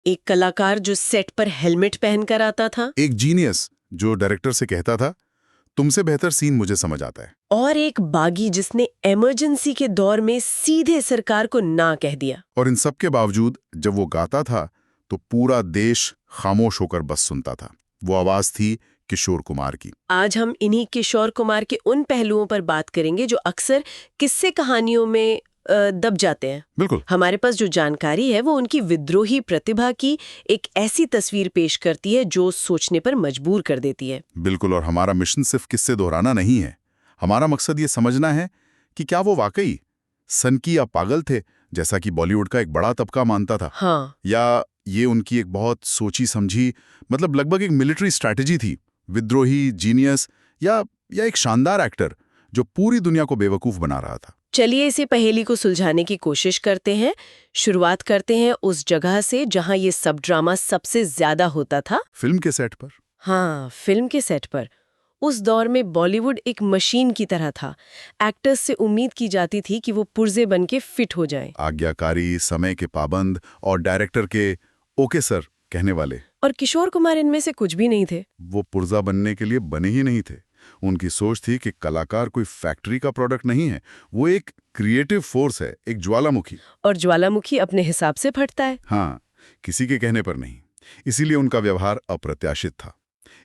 एक कलाकार जो सेट पर हेलमेट पहनकर आता था, एक जीनियस जो डायरेक्टर से कहता था तुमसे बेहतर सीन मुझे समझ आता है, और एक बागी जिसने इमरजेंसी के दौर में सीधे सरकार को ना कह दिया। और इन सब के बावजूद जब वो गाता था तो पूरा देश खामोश होकर बस सुनता था। वो आवाज थी किशोर कुमार की। आज हम इन्हीं किशोर कुमार के उन पहलुओं पर बात करेंगे जो अक्सर किस्से कहानियों में दब जाते हैं। बिल्कुल। हमारे पास जो जानकारी है वो उनकी विद्रोही प्रतिभा की एक ऐसी तस्वीर पेश करती है जो सोचने पर मजबूर कर देती है। बिल्कुल, और हमारा मिशन सिर्फ किस्से दोहराना नहीं है। हमारा मकसद ये समझना है कि क्या वो वाकई सनकी या पागल थे, जैसा कि बॉलीवुड का एक बड़ा तबका मानता था, हाँ, या ये उनकी एक बहुत सोची समझी, मतलब लगभग एक मिलिट्री स्ट्रैटेजी थी। विद्रोही, जीनियस या एक शानदार एक्टर जो पूरी दुनिया को बेवकूफ बना रहा था। चलिए इसे पहेली को सुलझाने की कोशिश करते हैं। शुरुआत करते हैं उस जगह से जहां ये सब ड्रामा सबसे ज्यादा होता था। फिल्म के सेट पर। हाँ, फिल्म के सेट पर। उस दौर में बॉलीवुड एक मशीन की तरह था। एक्टर्स से उम्मीद की जाती थी कि वो पुर्जे बन के फिट हो जाएं। आज्ञाकारी, समय के पाबंद और डायरेक्टर के ओके सर कहने वाले। और किशोर कुमार इनमें से कुछ भी नहीं थे। वो पुर्जा बनने के लिए बने ही नहीं थे। उनकी सोच थी कि कलाकार कोई फैक्ट्री का प्रोडक्ट नहीं है, वो एक क्रिएटिव फोर्स है, एक ज्वालामुखी। और ज्वालामुखी अपने हिसाब से फटता है। हाँ, किसी के कहने पर नहीं। इसीलिए उनका व्यवहार अप्रत्याशित था।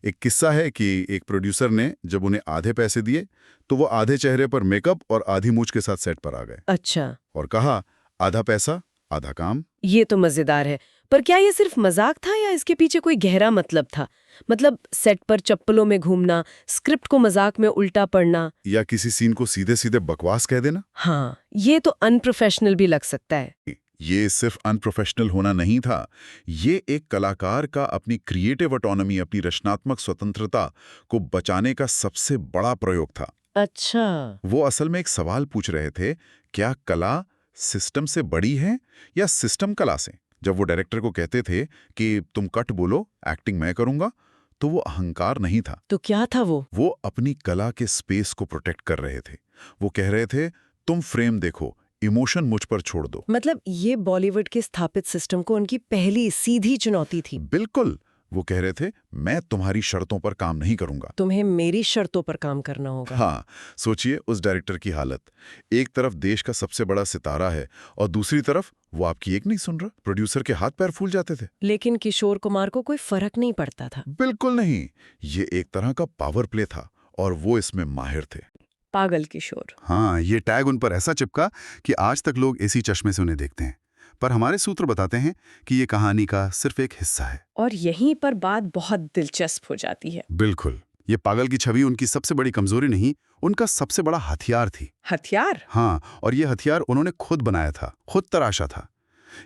एक किस्सा है कि एक प्रोड्यूसर ने जब उन्हें आधे पैसे दिए तो वो आधे चेहरे पर मेकअप और आधी मूंछ के साथ सेट पर आ गए। अच्छा, और कहा, आधा पैसा आधा काम। ये तो मजेदार है। पर क्या ये सिर्फ मजाक था या इसके पीछे कोई गहरा मतलब था? मतलब सेट पर चप्पलों में घूमना, स्क्रिप्ट को मजाक में उल्टा पढ़ना, या किसी सीन को सीधे सीधे बकवास कह देना। हाँ, ये तो अनप्रोफेशनल भी लग सकता है। ये सिर्फ अनप्रोफेशनल होना नहीं था, ये एक कलाकार का अपनी क्रिएटिव ऑटोनॉमी, अपनी रचनात्मक स्वतंत्रता को बचाने का सबसे बड़ा प्रयोग था। अच्छा, वो असल में एक सवाल पूछ रहे थे, क्या कला सिस्टम से बड़ी है या सिस्टम कला से? जब वो डायरेक्टर को कहते थे कि तुम कट बोलो, एक्टिंग मैं करूंगा, तो वो अहंकार नहीं था। तो क्या था वो? वो अपनी कला के स्पेस को प्रोटेक्ट कर रहे थे। वो कह रहे थे, तुम फ्रेम देखो, इमोशन मुझ पर छोड़ दो। मतलब ये बॉलीवुड के स्थापित सिस्टम को उनकी पहली सीधी चुनौती थी। बिल्कुल। वो कह रहे थे, मैं तुम्हारी शर्तों पर काम नहीं करूंगा, तुम्हें मेरी शर्तों पर काम करना होगा। हाँ, सोचिए उस डायरेक्टर की हालत। एक तरफ देश का सबसे बड़ा सितारा है और दूसरी तरफ वो आपकी एक नहीं सुन रहा। प्रोड्यूसर के हाथ पैर फूल जाते थे। लेकिन किशोर कुमार को कोई फर्क नहीं पड़ता था। बिल्कुल नहीं। ये एक तरह का पावर प्ले था और वो इसमें माहिर थे। पागल किशोर। हाँ, ये टैग उन पर ऐसा चिपका कि आज तक लोग इसी चश्मे से उन्हें देखते हैं। पर हमारे सूत्र बताते हैं कि ये कहानी का सिर्फ एक हिस्सा है। और यहीं पर बात बहुत दिलचस्प हो जाती है। बिल्कुल। ये पागल की छवि उनकी सबसे बड़ी कमजोरी नहीं, उनका सबसे बड़ा हथियार थी। हथियार? हाँ, और ये हथियार उन्होंने खुद बनाया था, खुद तराशा था।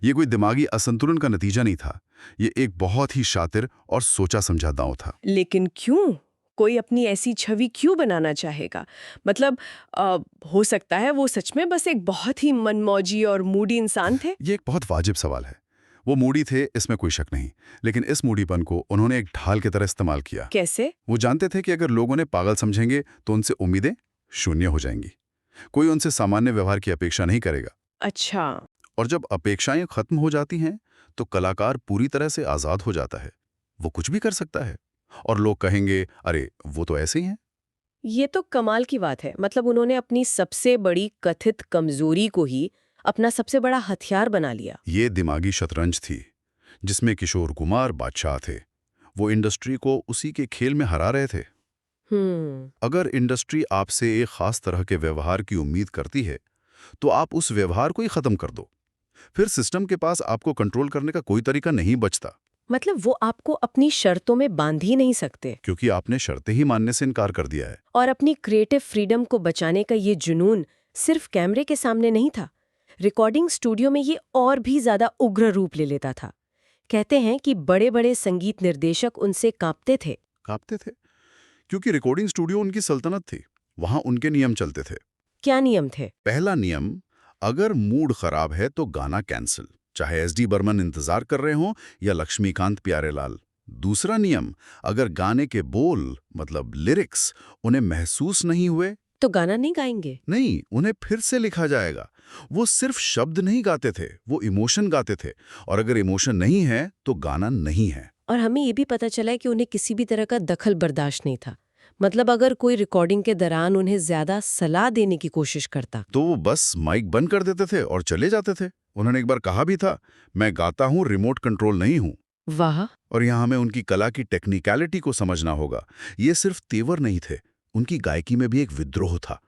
ये कोई दिमागी असंतुलन का नतीजा नहीं था। ये एक बहुत ही शातिर और सोचा समझा दांव था। लेकिन क्यों? कोई अपनी ऐसी छवि क्यों बनाना चाहेगा? मतलब हो सकता है वो सच में बस एक बहुत ही मनमौजी और मूडी इंसान थे। ये एक बहुत वाजिब सवाल है। वो मूडी थे, इसमें कोई शक नहीं, लेकिन इस मूडीपन को उन्होंने एक ढाल की तरह इस्तेमाल किया। कैसे? वो जानते थे कि अगर लोग उन्हें पागल समझेंगे तो उनसे उम्मीदें शून्य हो जाएंगी। कोई उनसे सामान्य व्यवहार की अपेक्षा नहीं करेगा। अच्छा, और जब अपेक्षाएं खत्म हो जाती हैं तो कलाकार पूरी तरह से आजाद हो जाता है। वो कुछ भी कर सकता है और लोग कहेंगे, अरे वो तो ऐसे ही हैं। ये तो कमाल की बात है। मतलब उन्होंने अपनी सबसे बड़ी कथित कमजोरी को ही अपना सबसे बड़ा हथियार बना लिया। ये दिमागी शतरंज थी जिसमें किशोर कुमार बादशाह थे। वो इंडस्ट्री को उसी के खेल में हरा रहे थे। अगर इंडस्ट्री आपसे एक खास तरह के व्यवहार की उम्मीद करती है तो आप उस व्यवहार को ही खत्म कर दो। फिर सिस्टम के पास आपको कंट्रोल करने का कोई तरीका नहीं बचता। मतलब वो आपको अपनी शर्तों में बांध ही नहीं सकते। क्योंकि आपने शर्तें ही मानने से इनकार कर दिया है। और अपनी क्रिएटिव फ्रीडम को बचाने का ये जुनून सिर्फ कैमरे के सामने नहीं था। रिकॉर्डिंग स्टूडियो में ये और भी ज्यादा उग्र रूप ले लेता था। कहते हैं कि बड़े-बड़े संगीत निर्देशक उनसे कांपते थे। कांपते थे क्योंकि रिकॉर्डिंग स्टूडियो उनकी सल्तनत थी। वहां उनके नियम चलते थे। क्या नियम थे? पहला नियम, अगर मूड खराब है तो गाना कैंसिल, चाहे एसडी बर्मन इंतजार कर रहे हों या लक्ष्मीकांत प्यारेलाल। दूसरा नियम, अगर गाने के बोल मतलब लिरिक्स उन्हें महसूस नहीं हुए तो गाना नहीं गाएंगे? नहीं, उन्हें फिर से लिखा जाएगा। वो सिर्फ शब्द नहीं गाते थे, वो इमोशन गाते थे, और अगर इमोशन नहीं है तो गाना नहीं है। और हमें ये भी पता चला है कि उन्हें किसी भी तरह का दखल बर्दाश्त नहीं था। मतलब अगर कोई रिकॉर्डिंग के दौरान उन्हें ज्यादा सलाह देने की कोशिश करता तो वो बस माइक बंद कर देते थे और चले जाते थे। उन्होंने एक बार कहा भी था, मैं गाता हूँ, रिमोट कंट्रोल नहीं हूँ। वाह। और यहाँ हमें उनकी कला की टेक्निकलिटी को समझना होगा। ये सिर्फ तेवर नहीं थे, उनकी गायकी में भी एक विद्रोह था।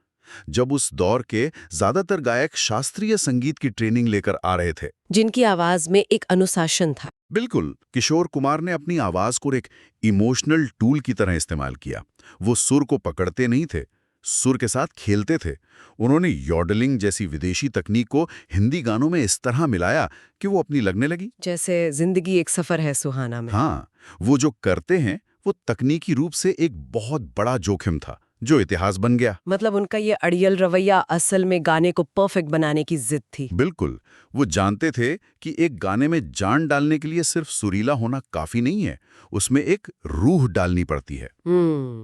जब उस दौर के ज्यादातर गायक शास्त्रीय संगीत की ट्रेनिंग लेकर आ रहे थे, जिनकी आवाज में एक अनुशासन था। बिल्कुल, किशोर कुमार ने अपनी आवाज को एक इमोशनल टूल की तरह इस्तेमाल किया। वो सुर को पकड़ते नहीं थे, सुर के साथ खेलते थे। उन्होंने यॉडलिंग जैसी विदेशी तकनीक को हिंदी गानों में इस तरह मिलाया कि वो अपनी लगने लगी। जैसे जिंदगी एक सफर है सुहाना में। हाँ, वो जो करते हैं वो तकनीकी रूप से एक बहुत बड़ा जोखिम था, जो इतिहास बन गया। मतलब उनका ये अड़ियल रवैया असल में गाने को परफेक्ट बनाने की जिद थी। बिल्कुल, वो जानते थे कि एक गाने में जान डालने के लिए सिर्फ सुरीला होना काफी नहीं है, उसमें एक रूह डालनी पड़ती है।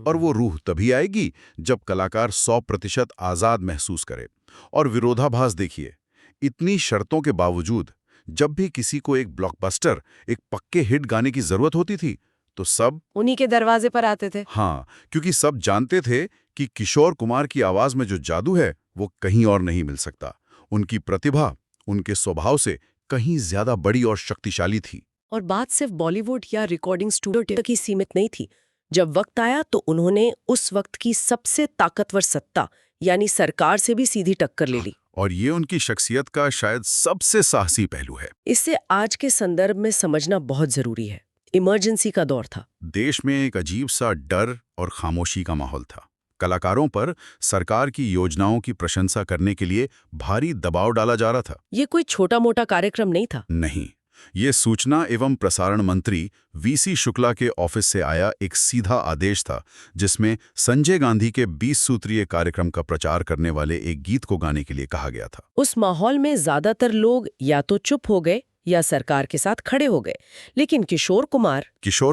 और वो रूह तभी आएगी जब कलाकार 100% आजाद महसूस करे। और विरोधाभास देखिए, इतनी शर्तों के बावजूद जब भी किसी को एक ब्लॉकबस्टर, एक पक्के हिट गाने की जरूरत होती थी, तो सब उन्हीं के दरवाजे पर आते थे। हाँ, क्योंकि सब जानते थे कि किशोर कुमार की आवाज में जो जादू है वो कहीं और नहीं मिल सकता। उनकी प्रतिभा उनके स्वभाव से कहीं ज्यादा बड़ी और शक्तिशाली थी। और बात सिर्फ बॉलीवुड या रिकॉर्डिंग स्टूडियो तक ही सीमित नहीं थी। जब वक्त आया तो उन्होंने उस वक्त की सबसे ताकतवर सत्ता यानी सरकार से भी सीधी टक्कर ले ली। और ये उनकी शख्सियत का शायद सबसे साहसी पहलू है। इससे आज के संदर्भ में समझना बहुत जरूरी है। इमरजेंसी का दौर था। देश में एक अजीब सा डर और खामोशी का माहौल था। कलाकारों पर सरकार की योजनाओं की प्रशंसा करने के लिए भारी दबाव डाला जा रहा था। ये कोई छोटा मोटा कार्यक्रम नहीं था। नहीं, ये सूचना एवं प्रसारण मंत्री वीसी शुक्ला के ऑफिस से आया एक सीधा आदेश था, जिसमें संजय गांधी के 20 सूत्रीय कार्यक्रम का प्रचार करने वाले एक गीत को गाने के लिए कहा गया था। उस माहौल में ज्यादातर लोग या तो चुप हो गए या सरकार के साथ खड़े हो गए, लेकिन किशोर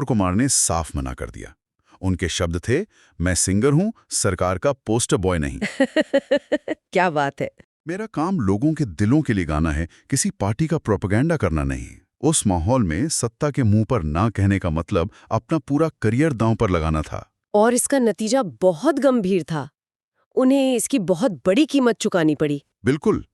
कुमार ने साफ मना कर दिया। उनके शब्द थे, मैं सिंगर हूं, सरकार का पोस्टर बॉय नहीं। क्या बात है। मेरा काम लोगों के दिलों के लिए गाना है, किसी पार्टी का प्रोपेगेंडा करना नहीं। उस माहौल में सत्ता के मुंह पर ना कहने का मतलब अपना पूरा करियर दांव पर लगाना था। और इसका नतीजा बहुत गंभीर था। उन्हें इसकी बहुत बड़ी कीमत चुकानी पड़ी। बिल्कुल,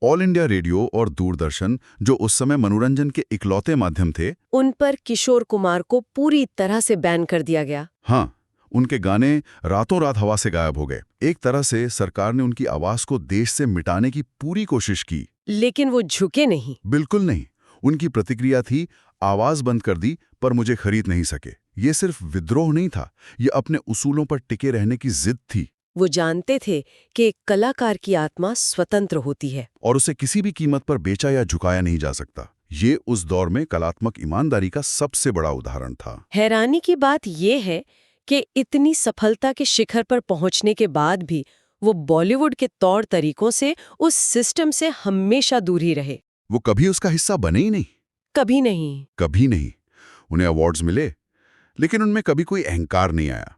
ऑल इंडिया रेडियो और दूरदर्शन, जो उस समय मनोरंजन के इकलौते माध्यम थे, उन पर किशोर कुमार को पूरी तरह से बैन कर दिया गया। हाँ, उनके गाने रातों रात हवा से गायब हो गए। एक तरह से सरकार ने उनकी आवाज को देश से मिटाने की पूरी कोशिश की। लेकिन वो झुके नहीं। बिल्कुल नहीं। उनकी प्रतिक्रिया थी, आवाज बंद कर दी पर मुझे खरीद नहीं सके। ये सिर्फ विद्रोह नहीं था, ये अपने उसूलों पर टिके रहने की जिद थी। वो जानते थे कि एक कलाकार की आत्मा स्वतंत्र होती है और उसे किसी भी कीमत पर बेचा या झुकाया नहीं जा सकता। ये उस दौर में कलात्मक ईमानदारी का सबसे बड़ा उदाहरण था। हैरानी की बात यह है कि इतनी सफलता के शिखर पर पहुंचने के बाद भी वो बॉलीवुड के तौर तरीकों से, उस सिस्टम से हमेशा दूर ही रहे। वो कभी उसका हिस्सा बने ही नहीं। कभी नहीं। कभी नहीं। उन्हें अवार्ड्स मिले, लेकिन उनमें कभी कोई अहंकार नहीं आया।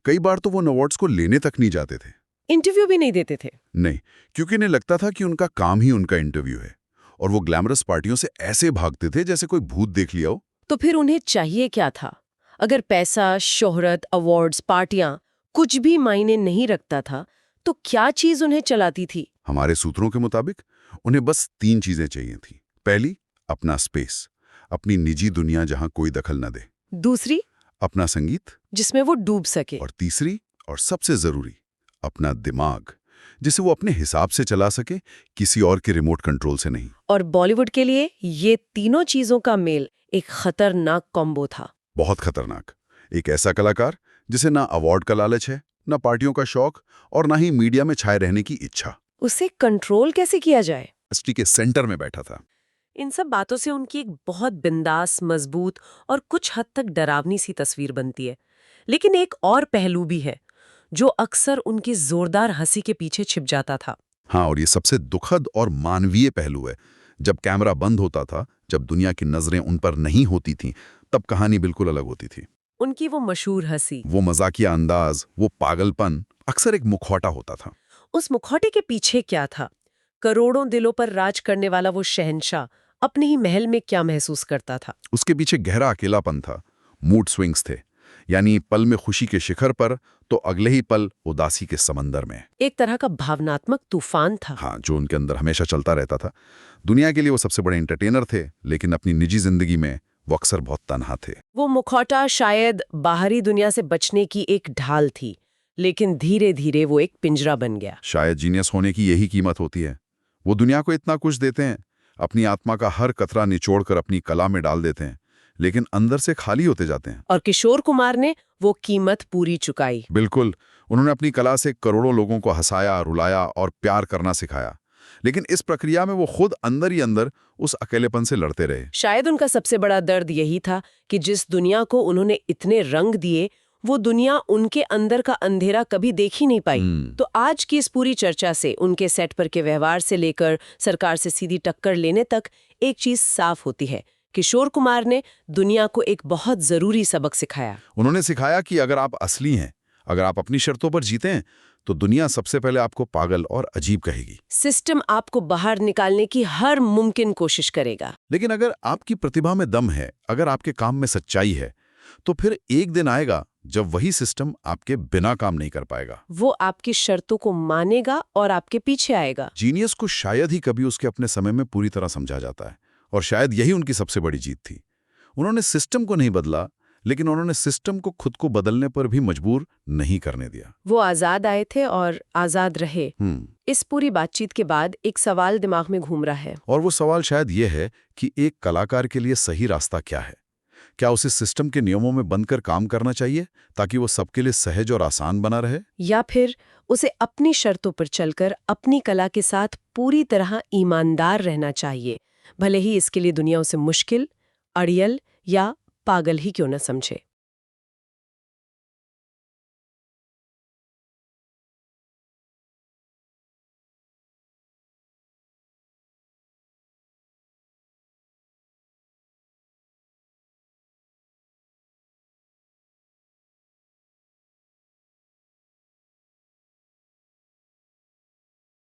कई बार तो वो अवार्ड्स को लेने तक नहीं जाते थे। इंटरव्यू भी नहीं देते थे। नहीं, क्योंकि इन्हें लगता था कि उनका काम ही उनका इंटरव्यू है। और वो ग्लैमरस पार्टियों से ऐसे भागते थे जैसे कोई भूत देख लिया हो। तो फिर उन्हें चाहिए क्या था? अगर पैसा, शोहरत, अवार्ड्स, पार्टियां कुछ भी मायने नहीं रखता था, तो क्या चीज उन्हें चलाती थी? हमारे सूत्रों के मुताबिक उन्हें बस 3 चीजें चाहिए थी। पहली, अपना स्पेस, अपनी निजी दुनिया जहां कोई दखल न दे। दूसरी, अपना संगीत, जिसमें वो डूब सके। और तीसरी और सबसे जरूरी, अपना दिमाग, जिसे वो अपने हिसाब से चला सके, किसी और के रिमोट कंट्रोल से नहीं। और बॉलीवुड के लिए ये तीनों चीजों का मेल एक खतरनाक कॉम्बो था। बहुत खतरनाक। एक ऐसा कलाकार जिसे ना अवार्ड का लालच है, ना पार्टियों का शौक, और ना ही मीडिया में छाए रहने की इच्छा। उसे कंट्रोल कैसे किया जाए? इंडस्ट्री के सेंटर में बैठा था। इन सब बातों से उनकी एक बहुत बिंदास, मजबूत और कुछ हद तक डरावनी सी तस्वीर बनती है। लेकिन एक और पहलू भी है जो अक्सर उनकी जोरदार हंसी के पीछे छिप जाता था। हाँ, और ये सबसे दुखद और मानवीय पहलू है। जब कैमरा बंद होता था, जब दुनिया की नजरें उन पर नहीं होती थीं, तब कहानी बिल्कुल अलग होती थी। उनकी वो मशहूर हंसी, वो मजाकिया अंदाज, वो पागलपन अक्सर एक मुखौटा होता था। उस मुखौटे के पीछे क्या था? करोड़ों दिलों पर राज करने वाला वो शहंशाह अपने ही महल में क्या महसूस करता था? उसके पीछे गहरा अकेलापन था, मूड स्विंग्स थे, यानी पल में खुशी के शिखर पर तो अगले ही पल उदासी के समंदर में। एक तरह का भावनात्मक तूफान था। हाँ, जो उनके अंदर हमेशा चलता रहता था। दुनिया के लिए वो सबसे बड़े एंटरटेनर थे, लेकिन अपनी निजी जिंदगी में वो अक्सर बहुत तन्हा थे। वो मुखौटा शायद बाहरी दुनिया से बचने की एक ढाल थी, लेकिन धीरे धीरे वो एक पिंजरा बन गया। शायद जीनियस होने की यही कीमत होती है। वो दुनिया को इतना कुछ देते हैं, अपनी आत्मा का हर कतरा निचोड़कर अपनी कला में डाल देते हैं, लेकिन अंदर से खाली होते जाते हैं। और किशोर कुमार ने वो कीमत पूरी चुकाई। बिल्कुल, उन्होंने अपनी कला से करोड़ों लोगों को हंसाया, रुलाया और प्यार करना सिखाया। लेकिन इस प्रक्रिया में वो खुद अंदर ही अंदर उस अकेलेपन से लड़ते रहे। शायद उनका सबसे बड़ा दर्द यही था कि जिस दुनिया को उन्होंने इतने रंग दिए, वो दुनिया उनके अंदर का अंधेरा कभी देख ही नहीं पाई। तो आज की इस पूरी चर्चा से, उनके सेट पर के व्यवहार से लेकर सरकार से सीधी टक्कर लेने तक, एक चीज साफ होती है, किशोर कुमार ने दुनिया को एक बहुत जरूरी सबक सिखाया। उन्होंने सिखाया कि अगर आप असली हैं, अगर आप अपनी शर्तों पर जीते हैं, तो दुनिया सबसे पहले आपको पागल और अजीब कहेगी। सिस्टम आपको बाहर निकालने की हर मुमकिन कोशिश करेगा। लेकिन अगर आपकी प्रतिभा में दम है, अगर आपके काम में सच्चाई है, तो फिर एक दिन आएगा जब वही सिस्टम आपके बिना काम नहीं कर पाएगा। वो आपकी शर्तों को मानेगा और आपके पीछे आएगा। जीनियस को शायद ही कभी उसके अपने समय में पूरी तरह समझा जाता है, और शायद यही उनकी सबसे बड़ी जीत थी। उन्होंने सिस्टम को नहीं बदला, लेकिन उन्होंने सिस्टम को खुद को बदलने पर भी मजबूर नहीं करने दिया। वो आजाद आए थे और आजाद रहे। इस पूरी बातचीत के बाद एक सवाल दिमाग में घूम रहा है, और वो सवाल शायद ये है कि एक कलाकार के लिए सही रास्ता क्या है? क्या उसे सिस्टम के नियमों में बंधकर काम करना चाहिए ताकि वो सबके लिए सहज और आसान बना रहे, या फिर उसे अपनी शर्तों पर चलकर अपनी कला के साथ पूरी तरह ईमानदार रहना चाहिए, भले ही इसके लिए दुनिया उसे मुश्किल, अड़ियल या पागल ही क्यों न समझे?